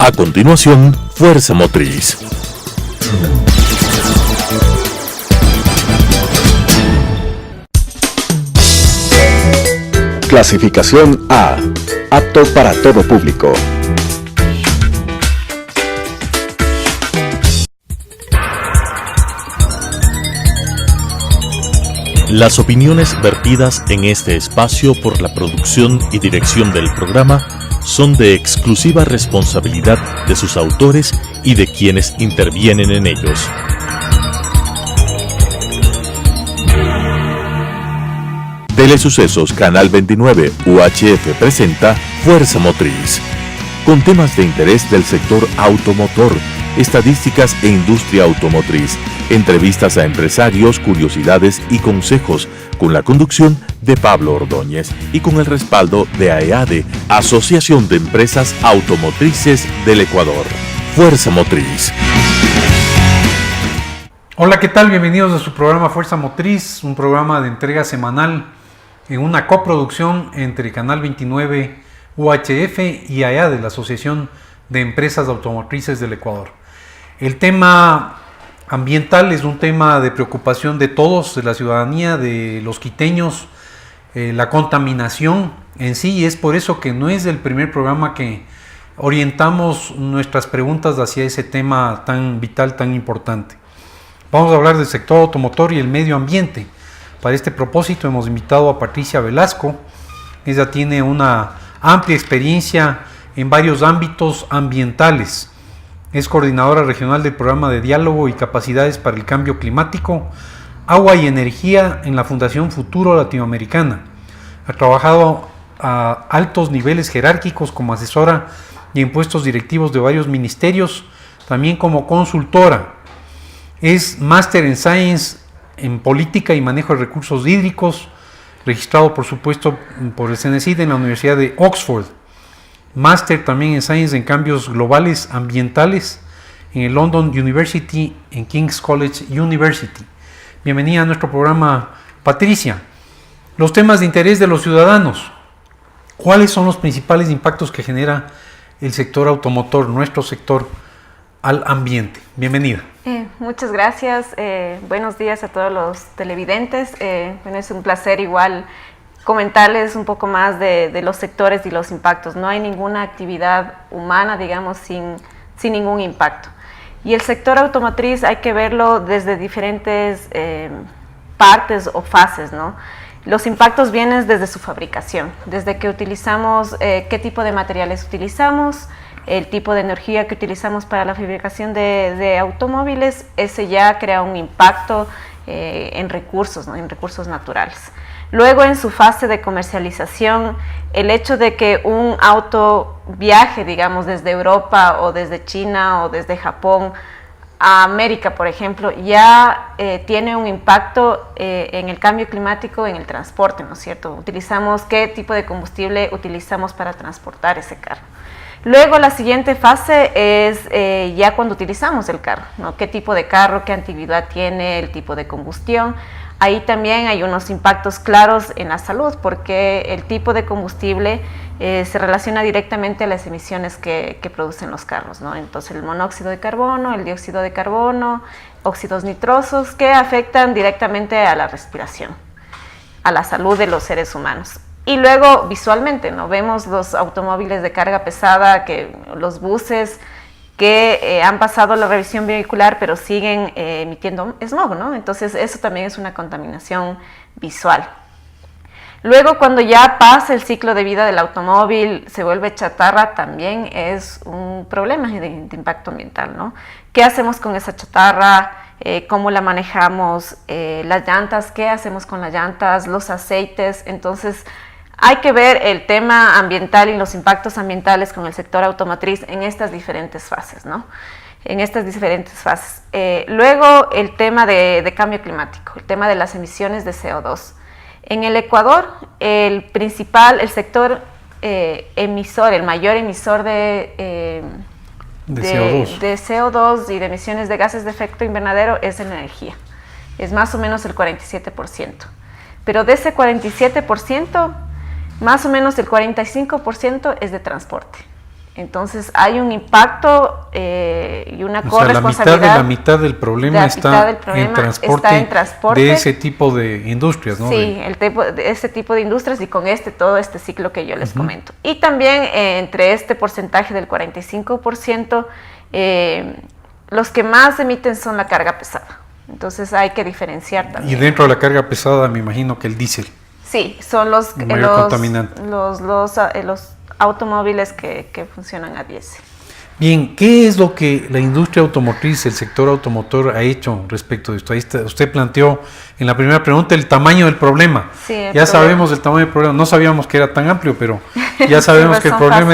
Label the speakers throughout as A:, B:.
A: A continuación, Fuerza Motriz.
B: Clasificación A. Apto para todo público.
A: Las opiniones vertidas en este espacio por la producción y dirección del programa son de exclusiva responsabilidad de sus autores y de quienes intervienen en ellos. Telesucesos Canal 29 UHF presenta Fuerza Motriz, con temas de interés del sector automotor, estadísticas e industria automotriz, entrevistas a empresarios, curiosidades y consejos, con la conducción de Pablo Ordóñez y con el respaldo de AEADE, Asociación de Empresas Automotrices del Ecuador. Fuerza Motriz.
C: Hola, ¿qué tal? Bienvenidos a su programa Fuerza Motriz, un programa de entrega semanal en una coproducción entre Canal 29 UHF y AEADE, la Asociación de Empresas Automotrices del Ecuador. El tema ambiental es un tema de preocupación de todos, de la ciudadanía, de los quiteños, la contaminación en sí, y es por eso que no es el primer programa que orientamos nuestras preguntas hacia ese tema tan vital, tan importante. Vamos a hablar del sector automotor y el medio ambiente. Para este propósito hemos invitado a Patricia Velasco. Ella tiene una amplia experiencia en varios ámbitos ambientales. Es coordinadora regional del programa de diálogo y capacidades para el cambio climático, agua y energía en la Fundación Futuro Latinoamericana. Ha trabajado a altos niveles jerárquicos como asesora y en puestos directivos de varios ministerios, también como consultora. Es máster en Science en Política y Manejo de Recursos Hídricos, registrado por supuesto por el CNCID en la Universidad de Oxford. Máster también en Science en Cambios Globales Ambientales en el London University en King's College University. Bienvenida a nuestro programa, Patricia. Los temas de interés de los ciudadanos. ¿Cuáles son los principales impactos que genera el sector automotor, nuestro sector, al ambiente? Bienvenida.
D: Muchas gracias. Buenos días a todos los televidentes. Bueno, es un placer igual comentarles un poco más de los sectores y los impactos. No hay ninguna actividad humana, digamos, sin ningún impacto. Y el sector automotriz hay que verlo desde diferentes partes o fases, ¿no? Los impactos vienen desde su fabricación, desde que utilizamos, qué tipo de materiales utilizamos, el tipo de energía que utilizamos para la fabricación de automóviles. Ese ya crea un impacto en recursos, ¿no? En recursos naturales. Luego, en su fase de comercialización, el hecho de que un auto viaje, digamos, desde Europa o desde China o desde Japón a América, por ejemplo, ya tiene un impacto en el cambio climático, en el transporte, ¿no es cierto? ¿Qué tipo de combustible utilizamos para transportar ese carro? Luego, la siguiente fase es ya cuando utilizamos el carro, ¿no? ¿Qué tipo de carro, qué antigüedad tiene, el tipo de combustión? Ahí también hay unos impactos claros en la salud, porque el tipo de combustible se relaciona directamente a las emisiones que producen los carros, ¿no? Entonces, el monóxido de carbono, el dióxido de carbono, óxidos nitrosos, que afectan directamente a la respiración, a la salud de los seres humanos. Y luego, visualmente, ¿no? Vemos los automóviles de carga pesada, los buses, que han pasado la revisión vehicular, pero siguen emitiendo smog, ¿no? Entonces, eso también es una contaminación visual. Luego, cuando ya pasa el ciclo de vida del automóvil, se vuelve chatarra, también es un problema de impacto ambiental, ¿no? ¿Qué hacemos con esa chatarra? ¿Cómo la manejamos? Las llantas, ¿qué hacemos con las llantas? Los aceites. Entonces, hay que ver el tema ambiental y los impactos ambientales con el sector automotriz en estas diferentes fases, ¿no? En estas diferentes fases. Luego, el tema de cambio climático, el tema de las emisiones de CO2. En el Ecuador, el sector emisor, el mayor emisor de CO2 y de emisiones de gases de efecto invernadero es en energía. Es más o menos el 47%. Pero de ese 47%, más o menos el 45% es de transporte. Entonces hay un impacto y una corresponsabilidad.
C: La mitad del problema está en transporte de ese tipo de industrias, ¿no?
D: Sí, de ese tipo de industrias y con todo este ciclo que yo les comento. Y también entre este porcentaje del 45%, los que más emiten son la carga pesada. Entonces hay que diferenciar también.
C: Y dentro de la carga pesada me imagino que el diésel.
D: Sí, son los
C: contaminante.
D: Los automóviles que funcionan a diésel.
C: Bien, ¿qué es lo que la industria automotriz, el sector automotor ha hecho respecto de esto? Ahí usted planteó en la primera pregunta el tamaño del problema.
D: Sí,
C: ya sabemos el tamaño del problema, no sabíamos que era tan amplio, pero ya sabemos que el problema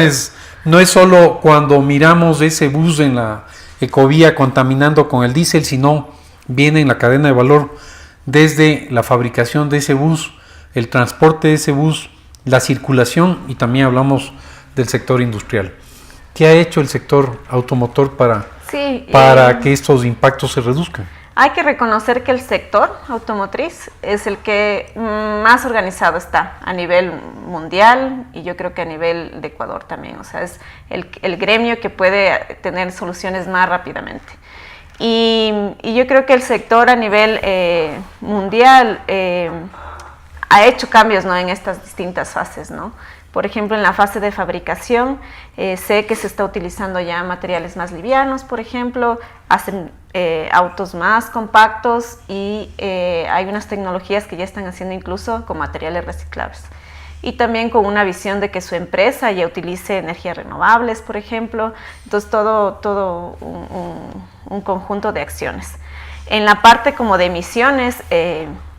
C: no es solo cuando miramos ese bus en la ecovía contaminando con el diésel, sino viene en la cadena de valor desde la fabricación de ese bus, el transporte de ese bus, la circulación, y también hablamos del sector industrial. ¿Qué ha hecho el sector automotor para que estos impactos se reduzcan?
D: Hay que reconocer que el sector automotriz es el que más organizado está a nivel mundial y yo creo que a nivel de Ecuador también. O sea, es el gremio que puede tener soluciones más rápidamente. Y yo creo que el sector a nivel mundial ha hecho cambios, ¿no?, en estas distintas fases, ¿no? Por ejemplo, en la fase de fabricación, sé que se está utilizando ya materiales más livianos, por ejemplo, hacen autos más compactos y hay unas tecnologías que ya están haciendo incluso con materiales reciclables. Y también con una visión de que su empresa ya utilice energías renovables, por ejemplo. Entonces, todo un conjunto de acciones. En la parte como de emisiones,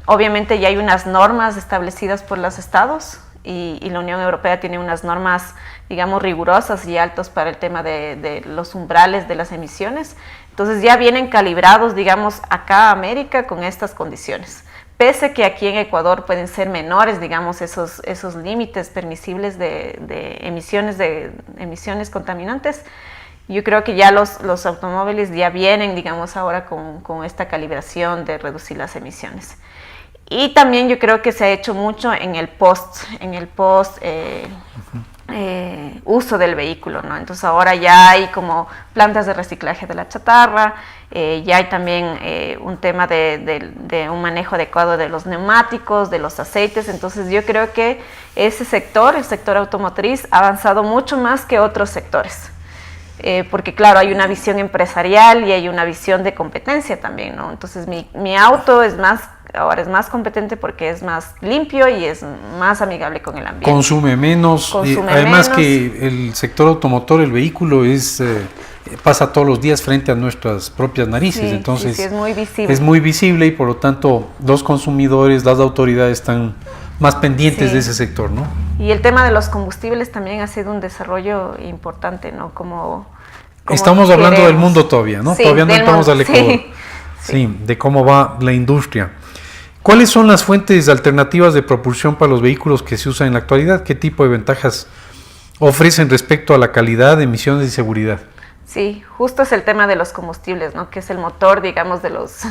D: obviamente ya hay unas normas establecidas por los estados y la Unión Europea tiene unas normas, digamos, rigurosas y altos para el tema de los umbrales de las emisiones. Entonces ya vienen calibrados, digamos, acá a América con estas condiciones. Pese que aquí en Ecuador pueden ser menores, digamos, esos límites permisibles de emisiones contaminantes, yo creo que ya los automóviles ya vienen, digamos, ahora con esta calibración de reducir las emisiones. Y también yo creo que se ha hecho mucho en el post uso del vehículo, ¿no? Entonces ahora ya hay como plantas de reciclaje de la chatarra, ya hay también un tema de un manejo adecuado de los neumáticos, de los aceites. Entonces yo creo que ese sector, el sector automotriz, ha avanzado mucho más que otros sectores. Porque claro, hay una visión empresarial y hay una visión de competencia también, ¿no? Entonces mi auto ahora es más competente porque es más limpio y es más amigable con el ambiente.
C: Consume menos. Además que el sector automotor, el vehículo pasa todos los días frente a nuestras propias narices,
D: sí,
C: entonces
D: sí, es muy visible.
C: Es muy visible y por lo tanto los consumidores, las autoridades están más pendientes de ese sector, ¿no? Y
D: el tema de los combustibles también ha sido un desarrollo importante, ¿no? Como
C: estamos hablando del mundo todavía, ¿no?
D: Sí,
C: todavía no entramos al Ecuador.
D: Sí,
C: de cómo va la industria. ¿Cuáles son las fuentes alternativas de propulsión para los vehículos que se usan en la actualidad? ¿Qué tipo de ventajas ofrecen respecto a la calidad, emisiones y seguridad?
D: Sí, justo es el tema de los combustibles, ¿no? Que es el motor, digamos, de los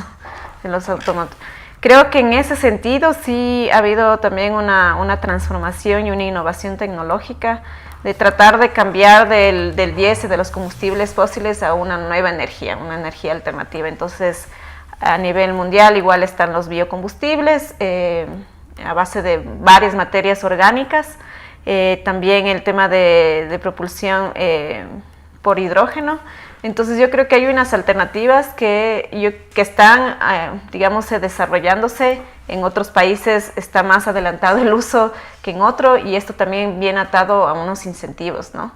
D: automóviles. Creo que en ese sentido sí ha habido también una transformación y una innovación tecnológica de tratar de cambiar del diésel, de los combustibles fósiles, a una nueva energía, una energía alternativa. Entonces, a nivel mundial igual están los biocombustibles a base de varias materias orgánicas, también el tema de propulsión por hidrógeno. Entonces yo creo que hay unas alternativas que están, digamos, desarrollándose. En otros países está más adelantado el uso que en otro y esto también viene atado a unos incentivos, ¿no?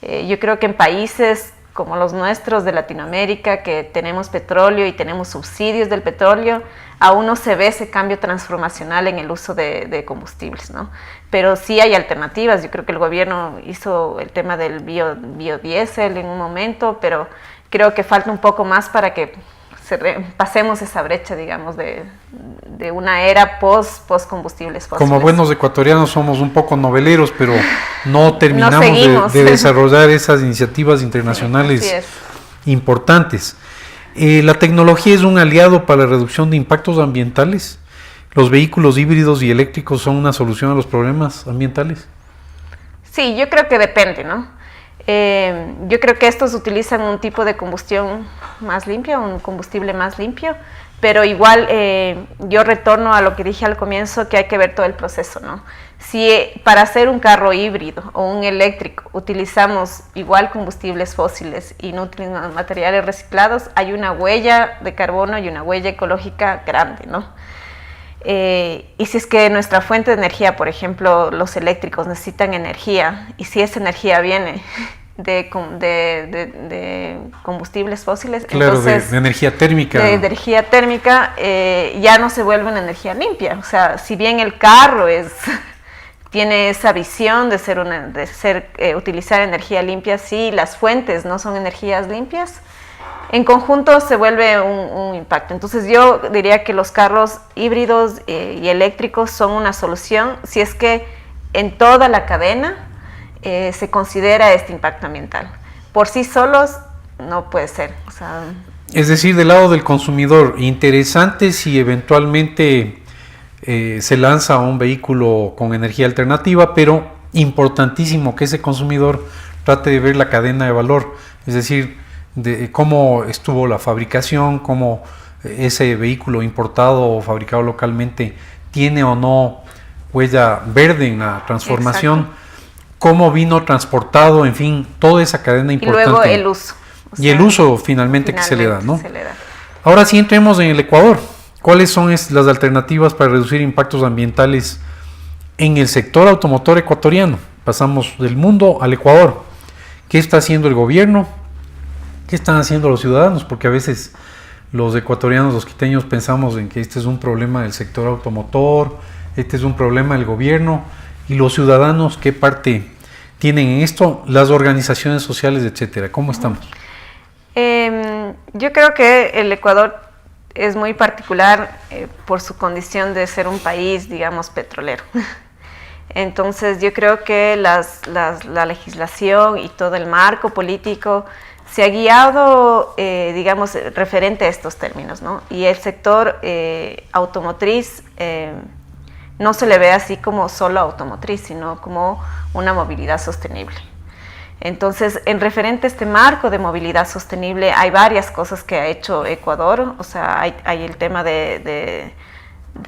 D: Yo creo que en países como los nuestros de Latinoamérica, que tenemos petróleo y tenemos subsidios del petróleo, aún no se ve ese cambio transformacional en el uso de combustibles, ¿no? Pero sí hay alternativas. Yo creo que el gobierno hizo el tema del biodiesel en un momento, pero creo que falta un poco más para que pasemos esa brecha, digamos, de una era post-combustibles fósiles.
C: Como buenos ecuatorianos somos un poco noveleros, pero no terminamos de desarrollar esas iniciativas internacionales importantes. ¿La tecnología es un aliado para la reducción de impactos ambientales? ¿Los vehículos híbridos y eléctricos son una solución a los problemas ambientales?
D: Sí, yo creo que depende, ¿no? Yo creo que estos utilizan un tipo de combustión más limpia, un combustible más limpio, pero igual yo retorno a lo que dije al comienzo, que hay que ver todo el proceso, ¿no? Si para hacer un carro híbrido o un eléctrico utilizamos igual combustibles fósiles y no utilizamos materiales reciclados, hay una huella de carbono y una huella ecológica grande, ¿no? Y si es que nuestra fuente de energía, por ejemplo, los eléctricos necesitan energía, y si esa energía viene de combustibles fósiles,
C: claro,
D: entonces
C: de energía térmica.
D: De energía térmica ya no se vuelve una energía limpia. O sea, si bien el carro tiene esa visión de utilizar energía limpia, sí, las fuentes no son energías limpias, en conjunto se vuelve un impacto. Entonces yo diría que los carros híbridos y eléctricos son una solución si es que en toda la cadena se considera este impacto ambiental. Por sí solos no puede ser. O sea,
C: es decir, del lado del consumidor, interesante si eventualmente se lanza un vehículo con energía alternativa, pero importantísimo que ese consumidor trate de ver la cadena de valor, es decir, de cómo estuvo la fabricación, cómo ese vehículo importado o fabricado localmente tiene o no huella verde en la transformación. Exacto. Cómo vino transportado, en fin, toda esa cadena importante.
D: Y luego el uso.
C: Y el uso finalmente que se le da, ¿no? Ahora sí entremos en el Ecuador. ¿Cuáles son las alternativas para reducir impactos ambientales en el sector automotor ecuatoriano? Pasamos del mundo al Ecuador. ¿Qué está haciendo el gobierno? ¿Qué están haciendo los ciudadanos? Porque a veces los ecuatorianos, los quiteños, pensamos en que este es un problema del sector automotor, este es un problema del gobierno, y los ciudadanos, ¿qué parte tienen en esto? Las organizaciones sociales, etcétera. ¿Cómo estamos?
D: Yo creo que el Ecuador es muy particular por su condición de ser un país, digamos, petrolero. Entonces yo creo que la legislación y todo el marco político se ha guiado, digamos, referente a estos términos, ¿no? Y el sector automotriz no se le ve así como solo automotriz, sino como una movilidad sostenible. Entonces, en referente a este marco de movilidad sostenible, hay varias cosas que ha hecho Ecuador. O sea, hay el tema de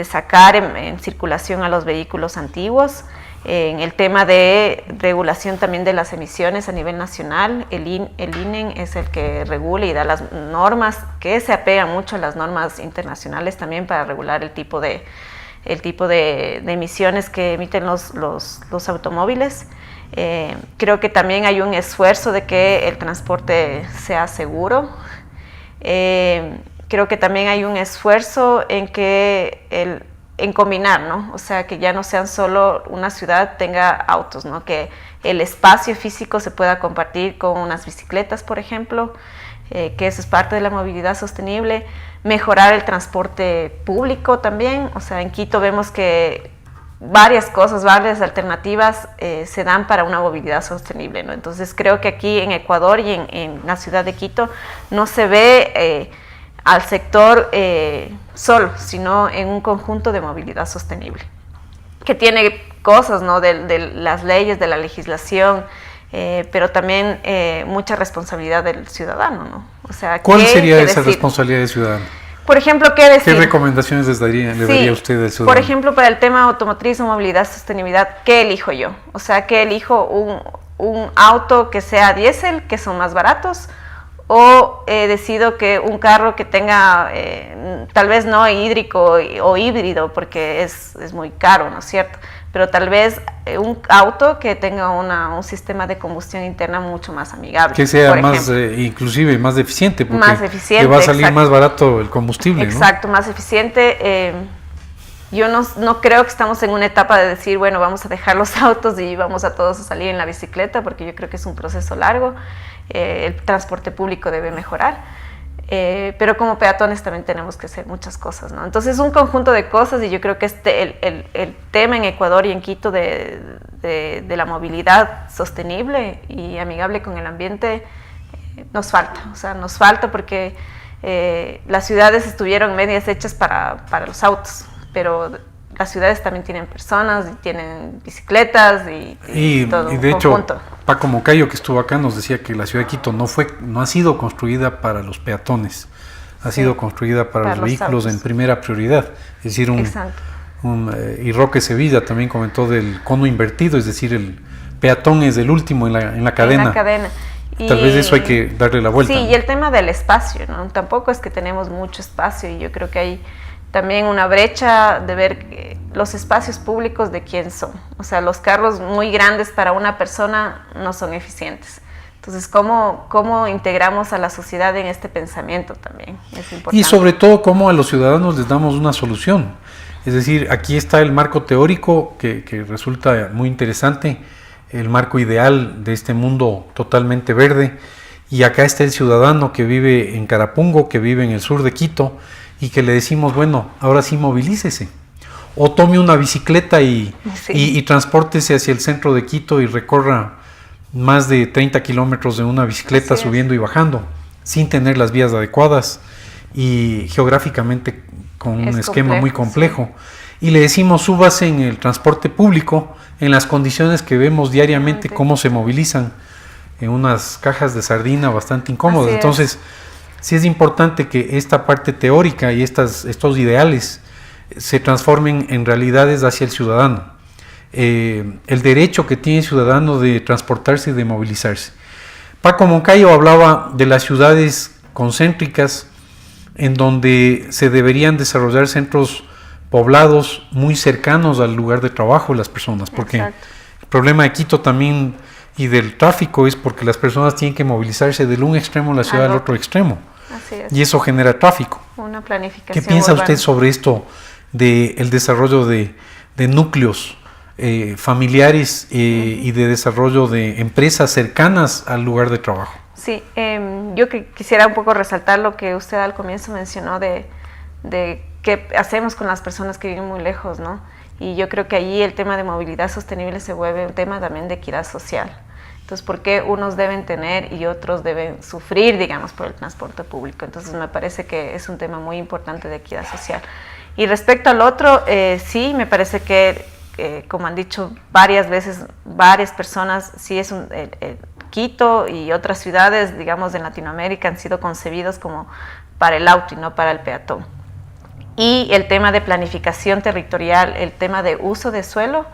D: sacar en circulación a los vehículos antiguos, en el tema de regulación también de las emisiones a nivel nacional. El INEN es el que regula y da las normas, que se apegan mucho a las normas internacionales también para regular el tipo de emisiones que emiten los automóviles. Creo que también hay un esfuerzo de que el transporte sea seguro. Creo que también hay un esfuerzo en combinar, ¿no? O sea, que ya no sean solo una ciudad tenga autos, ¿no? Que el espacio físico se pueda compartir con unas bicicletas, por ejemplo, que eso es parte de la movilidad sostenible. Mejorar el transporte público también. O sea, en Quito vemos que varias cosas, varias alternativas se dan para una movilidad sostenible, ¿no? Entonces creo que aquí en Ecuador y en la ciudad de Quito no se ve al sector solo, sino en un conjunto de movilidad sostenible, que tiene cosas, ¿no? de las leyes, de la legislación, pero también mucha responsabilidad del ciudadano, ¿no? O sea,
C: ¿cuál sería esa responsabilidad del ciudadano?
D: Por ejemplo, ¿qué decir?
C: ¿Qué recomendaciones le daría usted al ciudadano?
D: Por ejemplo, para el tema automotriz o movilidad sostenibilidad, ¿qué elijo yo? O sea, ¿qué elijo? ¿Un auto que sea diésel, que son más baratos? ¿O decido que un carro que tenga, tal vez no hídrico o híbrido, porque es muy caro, ¿no es cierto? Pero tal vez un auto que tenga un sistema de combustión interna mucho más amigable.
C: Que sea más, inclusive más eficiente, porque
D: más eficiente,
C: le va a salir exacto. Más barato el combustible,
D: exacto,
C: ¿no?
D: Más eficiente. Yo no creo que estamos en una etapa de decir, bueno, vamos a dejar los autos y vamos a todos a salir en la bicicleta, porque yo creo que es un proceso largo. El transporte público debe mejorar. Pero como peatones también tenemos que hacer muchas cosas, ¿no? Entonces un conjunto de cosas, y yo creo que el tema en Ecuador y en Quito de la movilidad sostenible y amigable con el ambiente nos falta. O sea, nos falta porque las ciudades estuvieron medias hechas para los autos, pero las ciudades también tienen personas y tienen bicicletas y todo
C: y
D: un
C: de hecho,
D: conjunto.
C: Paco Moncayo, que estuvo acá, nos decía que la ciudad de Quito no ha sido construida para los peatones, ha sido construida para los vehículos
D: autos
C: en primera prioridad. Es decir,
D: Exacto.
C: Y Roque Sevilla también comentó del cono invertido, es decir, el peatón es el último en la cadena.
D: En la cadena.
C: Tal vez eso hay que darle la vuelta.
D: Sí, y el tema del espacio, ¿no? Tampoco es que tenemos mucho espacio y yo creo que hay también una brecha de ver los espacios públicos de quién son. O sea, los carros muy grandes para una persona no son eficientes. Entonces, ¿cómo integramos a la sociedad en este pensamiento también? Es importante.
C: Y sobre todo, cómo a los ciudadanos les damos una solución. Es decir, aquí está el marco teórico que resulta muy interesante, el marco ideal de este mundo totalmente verde, y acá está el ciudadano que vive en Carapungo, que vive en el sur de Quito, y que le decimos, bueno, ahora sí movilícese, o tome una bicicleta y transpórtese hacia el centro de Quito y recorra más de 30 kilómetros de una bicicleta subiendo y bajando, sin tener las vías adecuadas y geográficamente con un esquema muy complejo. Y le decimos, súbase en el transporte público, en las condiciones que vemos diariamente, cómo se movilizan en unas cajas de sardina bastante incómodas. Entonces, sí es importante que esta parte teórica y estos ideales se transformen en realidades hacia el ciudadano. El derecho que tiene el ciudadano de transportarse y de movilizarse. Paco Moncayo hablaba de las ciudades concéntricas en donde se deberían desarrollar centros poblados muy cercanos al lugar de trabajo de las personas, porque el problema de Quito también y del tráfico es porque las personas tienen que movilizarse del un extremo de la ciudad al otro extremo.
D: Así es.
C: Y eso genera tráfico.
D: Una planificación.
C: ¿Qué piensa
D: urbana.
C: usted sobre esto del desarrollo de núcleos familiares y de desarrollo de empresas cercanas al lugar de trabajo?
D: Sí, yo quisiera un poco resaltar lo que usted al comienzo mencionó de qué hacemos con las personas que viven muy lejos, ¿no? Y yo creo que allí el tema de movilidad sostenible se vuelve un tema también de equidad social. Entonces, ¿por qué unos deben tener y otros deben sufrir, digamos, por el transporte público? Entonces, me parece que es un tema muy importante de equidad social. Y respecto al otro, sí, me parece que, como han dicho varias veces, varias personas, sí es Quito y otras ciudades, digamos, en Latinoamérica han sido concebidos como para el auto y no para el peatón. Y el tema de planificación territorial, el tema de uso de suelo,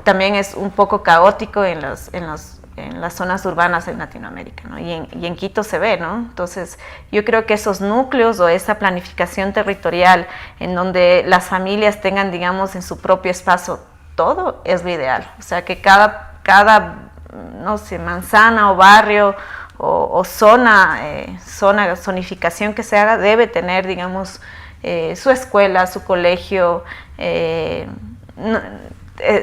D: también es un poco caótico en las zonas urbanas en Latinoamérica, ¿no? Y en Quito se ve, ¿no? Entonces, yo creo que esos núcleos o esa planificación territorial en donde las familias tengan, digamos, en su propio espacio todo, es lo ideal. O sea, que cada no sé, manzana o barrio o zonificación que se haga debe tener, digamos, su escuela, su colegio.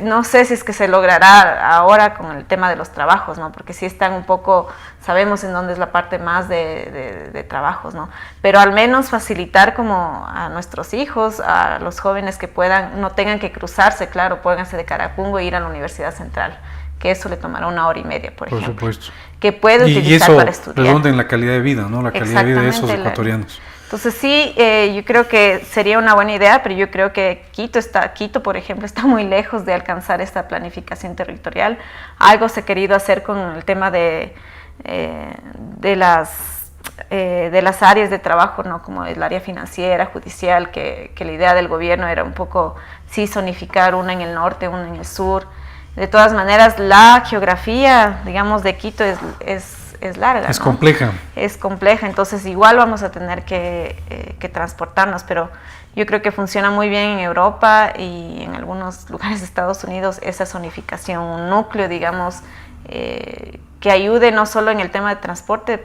D: No sé si es que se logrará ahora con el tema de los trabajos, ¿no? Porque sí están un poco, sabemos en dónde es la parte más de trabajos, ¿no? Pero al menos facilitar como a nuestros hijos, a los jóvenes que no tengan que cruzarse, claro, pónganse de Carapungo e ir a la Universidad Central, que eso le tomará 1 hora y media, por ejemplo. Por supuesto. Que puede utilizar para estudiar. Y eso
C: redunda en la calidad de vida, ¿no? La calidad de vida de esos ecuatorianos.
D: Entonces sí, yo creo que sería una buena idea, pero yo creo que Quito, por ejemplo, está muy lejos de alcanzar esta planificación territorial. Algo se ha querido hacer con el tema de las áreas de trabajo, ¿no? Como el área financiera, judicial, que la idea del gobierno era un poco, sí, zonificar una en el norte, una en el sur. De todas maneras, la geografía, digamos, de Quito es larga.
C: Es compleja.
D: Es compleja, entonces igual vamos a tener que transportarnos, pero yo creo que funciona muy bien en Europa y en algunos lugares de Estados Unidos esa zonificación, un núcleo, digamos, que ayude no solo en el tema de transporte,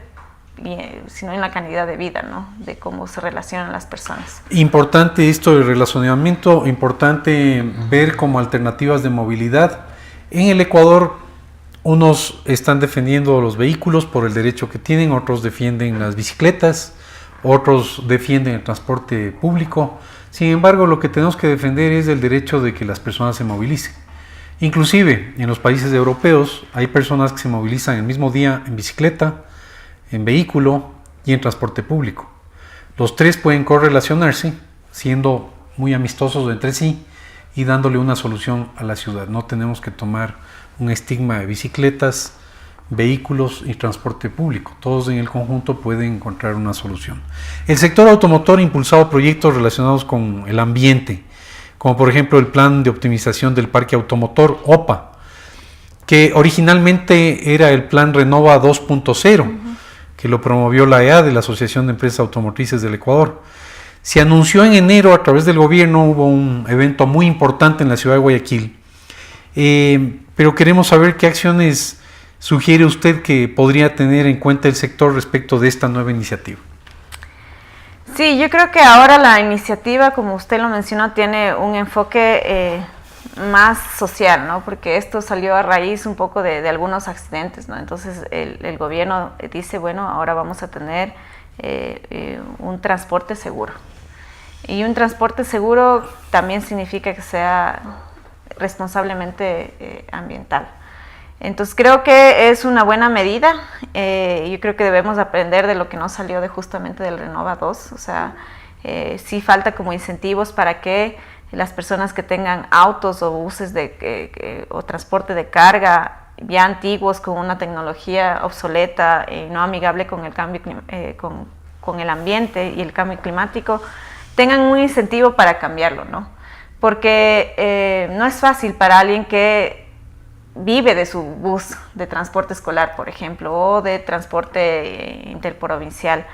D: sino en la calidad de vida, ¿no? De cómo se relacionan las personas.
C: Importante esto del relacionamiento, importante ver como alternativas de movilidad. En el Ecuador, unos están defendiendo los vehículos por el derecho que tienen, otros defienden las bicicletas, otros defienden el transporte público. Sin embargo, lo que tenemos que defender es el derecho de que las personas se movilicen. Inclusive, en los países europeos hay personas que se movilizan el mismo día en bicicleta, en vehículo y en transporte público. Los tres pueden correlacionarse, siendo muy amistosos entre sí, y dándole una solución a la ciudad. No tenemos que tomar un estigma de bicicletas, vehículos y transporte público. Todos en el conjunto pueden encontrar una solución. El sector automotor ha impulsado proyectos relacionados con el ambiente, como por ejemplo el Plan de Optimización del Parque Automotor, OPA, que originalmente era el Plan Renova 2.0, que lo promovió la EADE, la Asociación de Empresas Automotrices del Ecuador. Se anunció en enero a través del gobierno, hubo un evento muy importante en la ciudad de Guayaquil, pero queremos saber qué acciones sugiere usted que podría tener en cuenta el sector respecto de esta nueva iniciativa.
D: Sí, yo creo que ahora la iniciativa, como usted lo mencionó, tiene un enfoque más social, ¿no? Porque esto salió a raíz un poco de algunos accidentes, ¿no? Entonces el gobierno dice, bueno, ahora vamos a tener un transporte seguro. Y un transporte seguro también significa que sea responsablemente ambiental. Entonces creo que es una buena medida. Yo creo que debemos aprender de lo que no salió justamente del Renova 2. O sea, sí falta como incentivos para que las personas que tengan autos o buses o transporte de carga ya antiguos con una tecnología obsoleta y no amigable con el cambio con el ambiente y el cambio climático, tengan un incentivo para cambiarlo, ¿no? Porque no es fácil para alguien que vive de su bus de transporte escolar, por ejemplo, o de transporte interprovincial,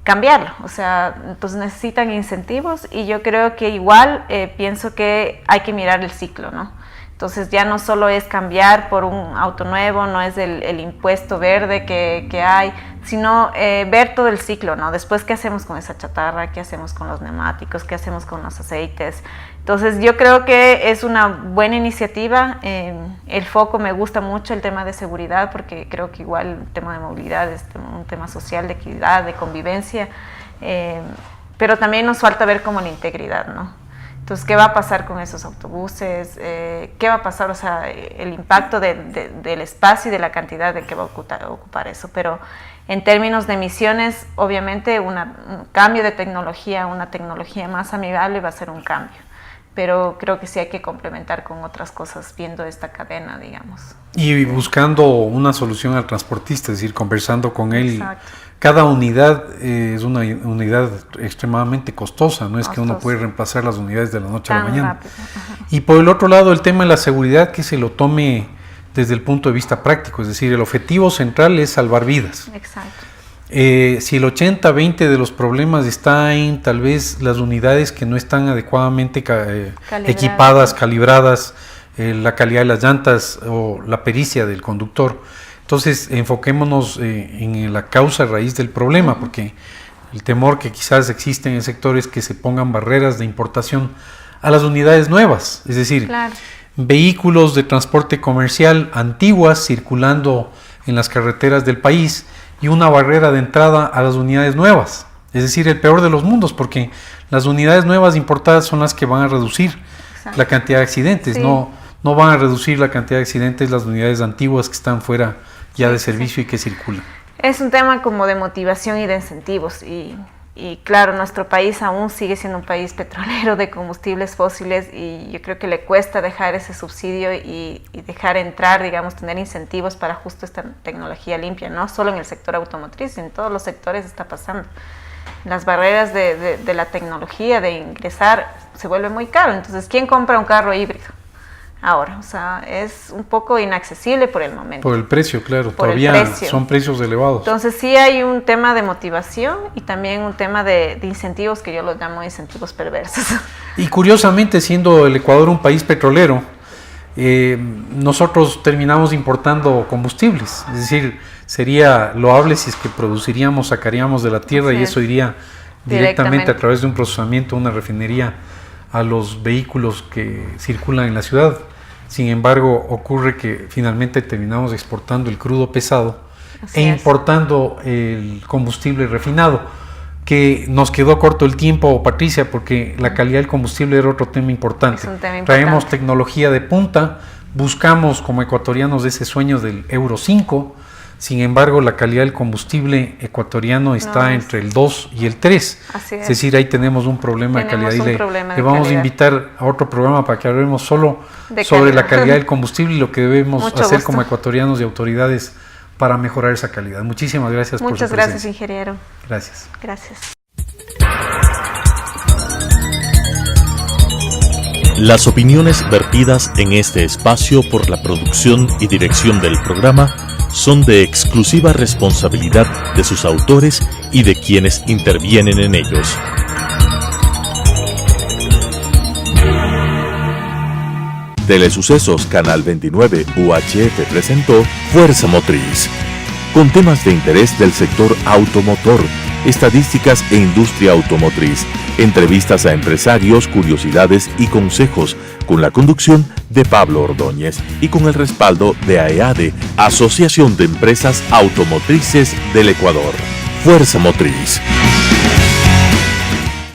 D: cambiarlo. O sea, entonces necesitan incentivos y yo creo que igual pienso que hay que mirar el ciclo, ¿no? Entonces ya no solo es cambiar por un auto nuevo, no es el impuesto verde que hay, sino ver todo el ciclo, ¿no? Después, ¿qué hacemos con esa chatarra? ¿Qué hacemos con los neumáticos? ¿Qué hacemos con los aceites? Entonces yo creo que es una buena iniciativa. El foco me gusta mucho, el tema de seguridad, porque creo que igual el tema de movilidad es un tema social, de equidad, de convivencia, pero también nos falta ver como la integridad, ¿no? Entonces, ¿qué va a pasar con esos autobuses? ¿Qué va a pasar? O sea, el impacto del espacio y de la cantidad de que va a ocupar eso. Pero en términos de emisiones, obviamente un cambio de tecnología, una tecnología más amigable va a ser un cambio. Pero creo que sí hay que complementar con otras cosas, viendo esta cadena, digamos. Y
C: buscando una solución al transportista, es decir, conversando con él.
D: Exacto.
C: Cada unidad es una unidad extremadamente costosa, no es que uno puede reemplazar las unidades de la noche a la mañana. Y por el otro lado, el tema de la seguridad, que se lo tome desde el punto de vista práctico, es decir, el objetivo central es salvar vidas.
D: Exacto.
C: Si el 80-20 de los problemas está en tal vez las unidades que no están adecuadamente equipadas, calibradas, la calidad de las llantas o la pericia del conductor. Entonces, enfoquémonos en la causa raíz del problema, porque el temor que quizás existe en el sector es que se pongan barreras de importación a las unidades nuevas, es decir, vehículos de transporte comercial antiguas circulando en las carreteras del país y una barrera de entrada a las unidades nuevas, es decir, el peor de los mundos, porque las unidades nuevas importadas son las que van a reducir la cantidad de accidentes, no van a reducir la cantidad de accidentes las unidades antiguas que están fuera ya de servicio y que circulan. Es un tema como de motivación y de incentivos y claro, nuestro país aún sigue siendo un país petrolero de combustibles fósiles y yo creo que le cuesta dejar ese subsidio y dejar entrar, digamos, tener incentivos para justo esta tecnología limpia, no solo en el sector automotriz, en todos los sectores está pasando. Las barreras de la tecnología, de ingresar, se vuelve muy caro. Entonces, ¿quién compra un carro híbrido ahora? O sea, es un poco inaccesible por el momento. Por el precio, claro, todavía son precios elevados. Entonces sí hay un tema de motivación y también un tema de incentivos que yo los llamo incentivos perversos. Y curiosamente, siendo el Ecuador un país petrolero, nosotros terminamos importando combustibles, es decir, sería loable si es que produciríamos, sacaríamos de la tierra y eso iría directamente a través de un procesamiento, una refinería, a los vehículos que circulan en la ciudad. Sin embargo, ocurre que finalmente terminamos exportando el crudo pesado importando el combustible refinado, que nos quedó corto el tiempo, Patricia, porque la calidad del combustible era otro tema importante. Es un tema importante. Traemos tecnología de punta, buscamos como ecuatorianos ese sueño del Euro 5, Sin embargo, la calidad del combustible ecuatoriano está entre el 2 y el 3.
D: Así
C: Es decir, ahí tenemos un problema de calidad.
D: Le
C: vamos
D: calidad.
C: a invitar a otro programa para que hablemos solo
D: de
C: sobre la calidad del combustible y lo que debemos
D: Mucho
C: hacer
D: gusto.
C: como ecuatorianos y autoridades para mejorar esa calidad. Muchísimas gracias por su presencia.
D: Muchas gracias, ingeniero.
C: Gracias.
D: Gracias.
A: Las opiniones vertidas en este espacio por la producción y dirección del programa son de exclusiva responsabilidad de sus autores y de quienes intervienen en ellos. Telesucesos Canal 29 UHF presentó Fuerza Motriz, con temas de interés del sector automotor, estadísticas e industria automotriz, entrevistas a empresarios, curiosidades y consejos, con la conducción de Pablo Ordóñez y con el respaldo de AEADE, Asociación de Empresas Automotrices del Ecuador. Fuerza Motriz.